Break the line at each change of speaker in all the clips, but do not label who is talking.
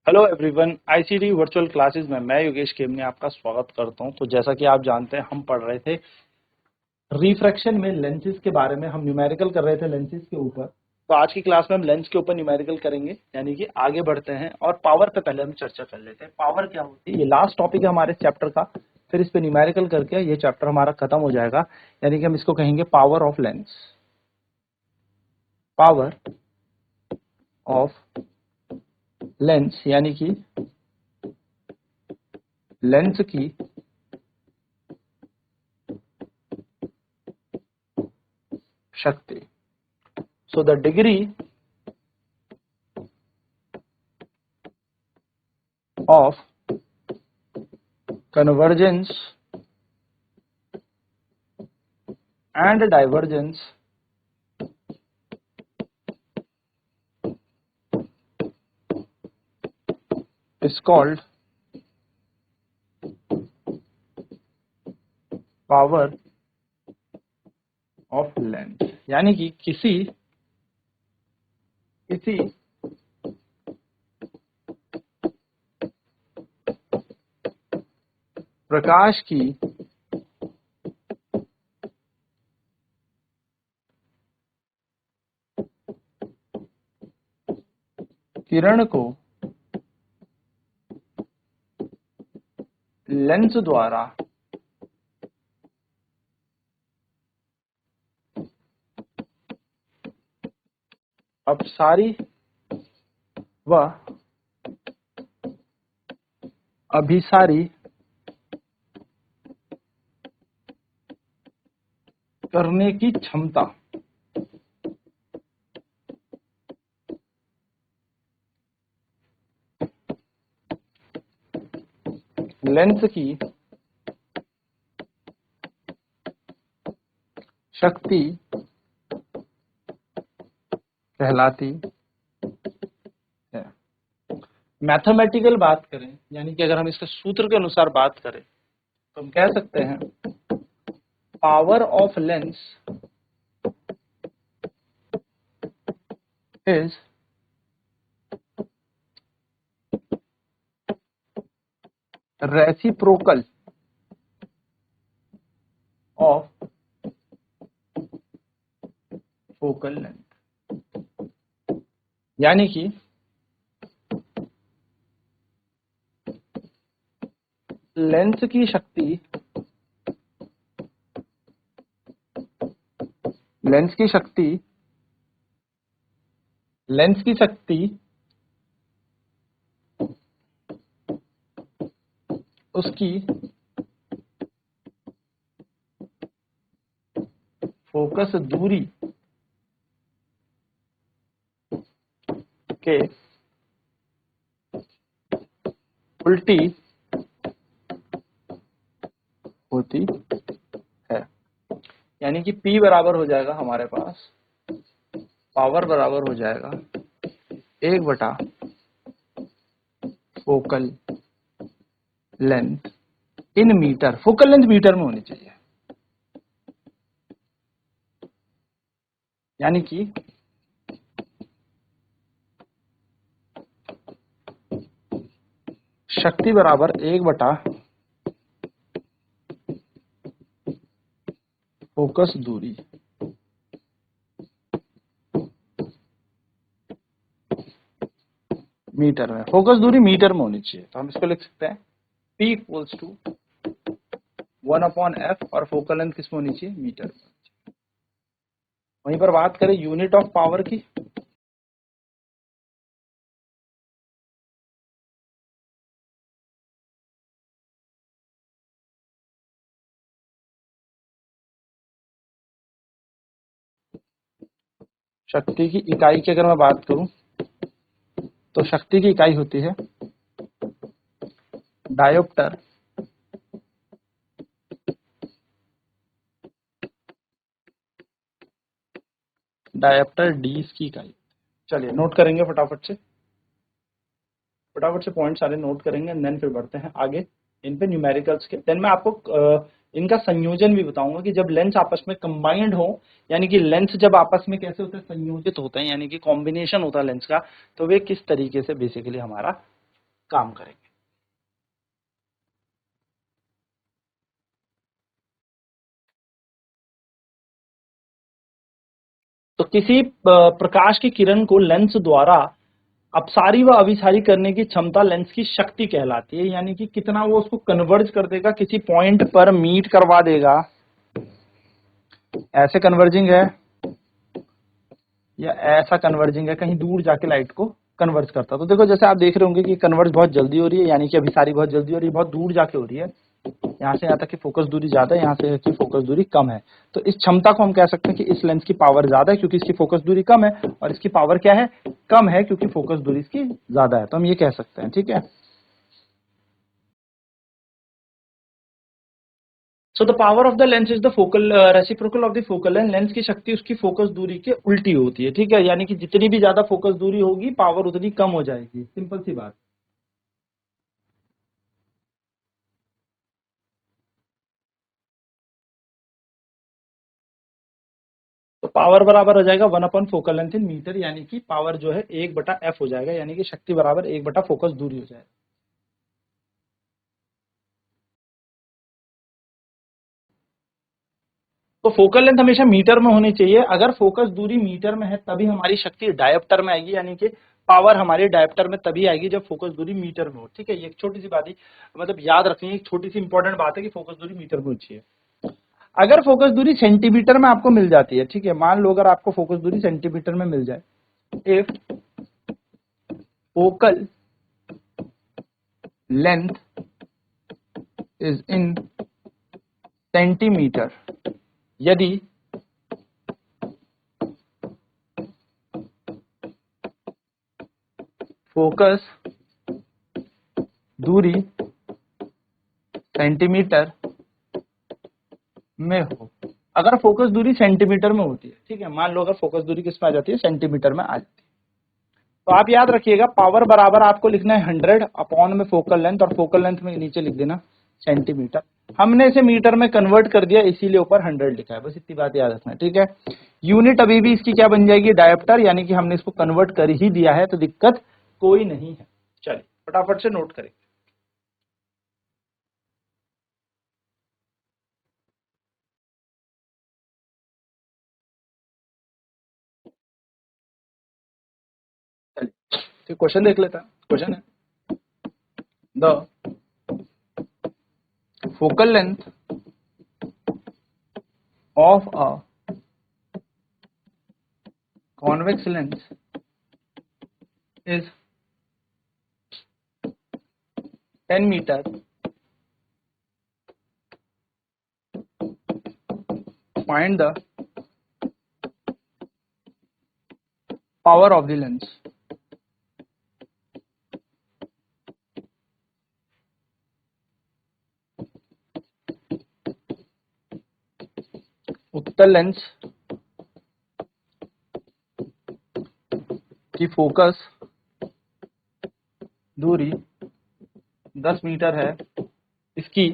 Hello everyone, ICT virtual classes में मैं योगेश केमने आपका स्वागत करता हूं। तो जैसा कि आप जानते हैं, हम पढ़ रहे थे रिफ्रैक्शन में लेंसेज के बारे में। हम न्यूमेरिकल कर रहे थे लेंसेज के ऊपर। तो आज की क्लास में हम लेंस के ऊपर न्यूमेरिकल करेंगे, यानी कि आगे बढ़ते हैं। और पावर पे पहले हम चर्चा कर लेते हैं। पावर क्या होती है, ये लास्ट टॉपिक है हमारे चैप्टर का। फिर इस पे न्यूमेरिकल करके ये चैप्टर हमारा खत्म हो जाएगा, यानी कि हम इसको कहेंगे power of lens. Power of lens यानी कि लेंस की शक्ति। So the degree of convergence and divergence is called power of length। यानी कि किसी प्रकाश की किरण को लेंस द्वारा अपसारी व अभिसारी करने की क्षमता लेंस की शक्ति कहलाती है। मैथमेटिकल बात करें, यानी कि अगर हम इसके सूत्र के अनुसार बात करें तो हम कह सकते हैं power of lens is reciprocal of focal length। यानी कि लेंस की शक्ति उसकी फोकस दूरी के उल्टी होती है। यानी कि P बराबर हो जाएगा हमारे पास, पावर बराबर हो जाएगा 1/, focal length in metre. Focal length metre में होनी चाहिए। यानी कि शक्ति बराबर 1/, फोकस दूरी मीटर में। फोकस दूरी मीटर में होनी चाहिए, तो हम इसको लिख सकते हैं P = 1/f, और फोकल लेंथ किस में होनी चाहिए, मीटर में। वहीं पर बात करें यूनिट ऑफ पावर की, शक्ति की इकाई की अगर मैं बात करूं तो शक्ति की इकाई होती है डायोप्टर डी की इकाई। चलिए नोट करेंगे फटाफट से पॉइंट सारे नोट करेंगे, देन फिर बढ़ते हैं आगे इन पे न्यूमेरिकल्स के। देन मैं आपको इनका संयोजन भी बताऊंगा कि जब लेंस आपस में कंबाइंड हो, यानी कि लेंस जब आपस में कैसे होते हैं, संयोजित होते हैं, यानी कि कॉम्बिनेशन होता है लेंस का, तो वे किस तरीके से बेसिकली हमारा काम करेंगे। तो किसी प्रकाश की किरण को लेंस द्वारा अपसारी व अभिसारी करने की क्षमता लेंस की शक्ति कहलाती है, यानी कि कितना वो उसको कन्वर्ज कर देगा, किसी पॉइंट पर मीट करवा देगा, ऐसे कन्वर्जिंग है या ऐसा कन्वर्जिंग है, कहीं दूर जाके लाइट को कन्वर्ज करता। तो देखो जैसे आप देख रहे होंगे कि कन्वर्ज बहुत जल्दी हो रही है, यानी कि अभिसारी बहुत जल्दी हो रही है, बहुत दूर जाके हो रही है। यहाँ से यहाँ तक की फोकस दूरी ज्यादा है, यहाँ से की फोकस दूरी कम है। तो इस क्षमता को हम कह सकते हैं कि इस लेंस की पावर ज्यादा है क्योंकि इसकी फोकस दूरी कम है, और इसकी पावर क्या है, कम है क्योंकि फोकस दूरी इसकी ज्यादा है। तो हम ये कह सकते हैं, ठीक है। So the power of the lens is the focal reciprocal of the focal length. Lens की शक्ति उसकी फोकस दूरी के उल्टी होती है, ठीक है, यानी कि जितनी भी ज्यादा फोकस दूरी होगी पावर उतनी कम हो जाएगी, सिंपल सी बात। तो पावर बराबर हो जाएगा 1 upon focal length in metre, यानी कि पावर जो है 1/f हो जाएगा, यानी कि शक्ति बराबर 1 फोकस दूरी हो जाएगा। तो फोकल लेंथ हमेशा मीटर में होनी चाहिए। अगर फोकस दूरी मीटर में है तभी हमारी शक्ति डायोप्टर में आएगी, यानी कि पावर हमारे डायोप्टर में तभी आएगी जब फोकस दूरी मीटर में हो, ठीक है। ये एक छोटी सी बात है, मतलब याद रखनी है, एक छोटी सी इंपॉर्टेंट बात है कि फोकस दूरी मीटर में होनी चाहिए। अगर फोकस दूरी सेंटीमीटर में आपको मिल जाती है, ठीक है, मान लो अगर आपको फोकस दूरी सेंटीमीटर में मिल जाए, if focal length is in centimetre, यदि फोकस दूरी सेंटीमीटर में हो, अगर फोकस दूरी सेंटीमीटर में होती है, ठीक है, मान लो अगर फोकस दूरी किस में आ जाती है, सेंटीमीटर में आ जाती है, तो आप याद रखिएगा पावर बराबर आपको लिखना है 100 अपॉन में फोकल लेंथ, और फोकल लेंथ में नीचे लिख देना सेंटीमीटर। हमने इसे मीटर में कन्वर्ट कर दिया, इसीलिए ऊपर 100 लिखा है, बस इतनी बात याद रखना है, ठीक है। यूनिट अभी भी इसकी क्या बन जाएगी, डायोप्टर, यानी कि हमने इसको कन्वर्ट कर ही दिया है, तो दिक्कत कोई नहीं है। चलिए फटाफट से नोट करें। चलिए तो क्वेश्चन देख लेता है। क्वेश्चन है the focal length of a convex lens is 10 meter. Find the power of the lens. उत्तल लेंस की फोकस दूरी 10 मीटर है, इसकी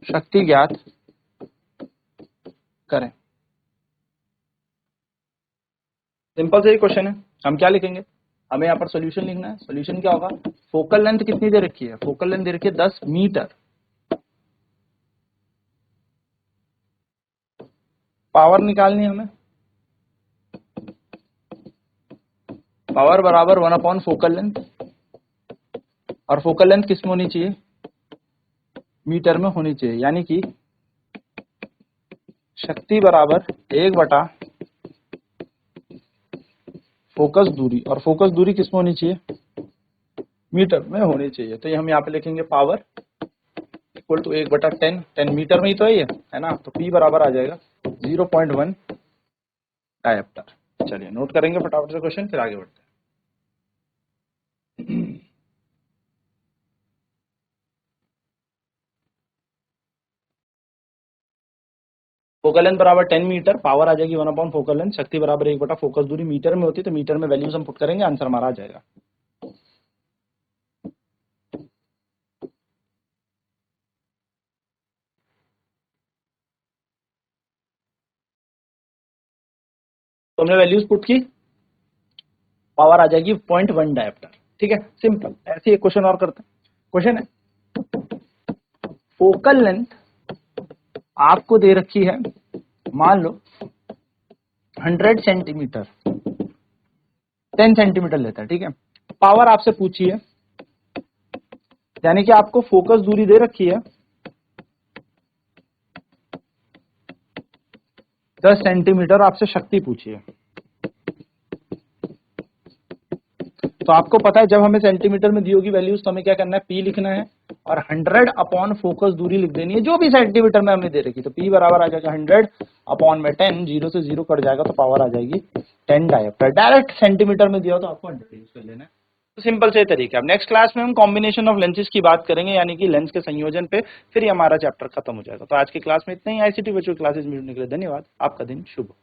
शक्ति ज्ञात करें। सिंपल से ही क्वेश्चन है, हम क्या लिखेंगे, हमें यहाँ पर सॉल्यूशन लिखना है। सॉल्यूशन क्या होगा, फोकल लेंथ कितनी दे रखी है, फोकल लेंथ दे रखी है 10 मीटर, पावर निकालनी है हमें, पावर बराबर 1 अपॉन फोकल लेंथ, और फोकल लेंथ किस में होनी चाहिए, मीटर में होनी चाहिए, यानी कि शक्ति बराबर 1 फोकस दूरी, और फोकस दूरी किस में होनी चाहिए, मीटर में होनी चाहिए। तो ये हम यहाँ पे लिखेंगे पावर इक्वल टू 1/10, 10 मीटर में ही तो है ना, तो P बराबर आ जाएगा 0.1 डायोप्टर। चलिए नोट करेंगे फटाफट से क्वेश्चन, फिर आगे बढ़ते हैं। फोकल लेंथ बराबर 10 मीटर, पावर आ जाएगी 1 अपॉन फोकल लेंथ, शक्ति बराबर 1/फोकस दूरी, मीटर में होती है तो मीटर में वैल्यूज हम पुट करेंगे, आंसर हमारा आ जाएगा। तो हमने वैल्यूज पुट की, पावर आ जाएगी 0.1 डायोप्टर। ठीक है, सिंपल। ऐसे एक क्वेश्चन और करते हैं। क्वेश्चन है फोकल लेंथ आपको दे रखी है, मान लो 100 सेंटीमीटर, 10 सेंटीमीटर लेता है। ठीक है, पावर आपसे पूछी है, यानी कि आपको फोकस दूरी दे रखी है 10 सेंटीमीटर, आपसे शक्ति पूछी है। तो आपको पता है जब हमें सेंटीमीटर में दी होगी वैल्यूज तो हमें क्या करना है, पी लिखना है और 100 अपॉन फोकस दूरी लिख देनी है जो भी सेंटीमीटर में हमें दे रखी। तो पी बराबर आ जाएगा 100 अपॉन में 10, 0 से 0 कट जाएगा तो पावर आ जाएगी 10 डायोप्टर। डायरेक्ट सेंटीमीटर में दिया हो तो आपको 100 यूज कर लेना है। तो सिंपल से तरीका। अब नेक्स्ट क्लास में हम कॉम्बिनेशन ऑफ लेंसेज की बात करेंगे, यानी कि लेंस के संयोजन पे, फिर ही हमारा चैप्टर खत्म हो जाएगा। तो आज की क्लास में इतना ही। आईसीटी वर्चुअल क्लासेस में जुड़ने के लिए धन्यवाद। आपका दिन शुभ हो।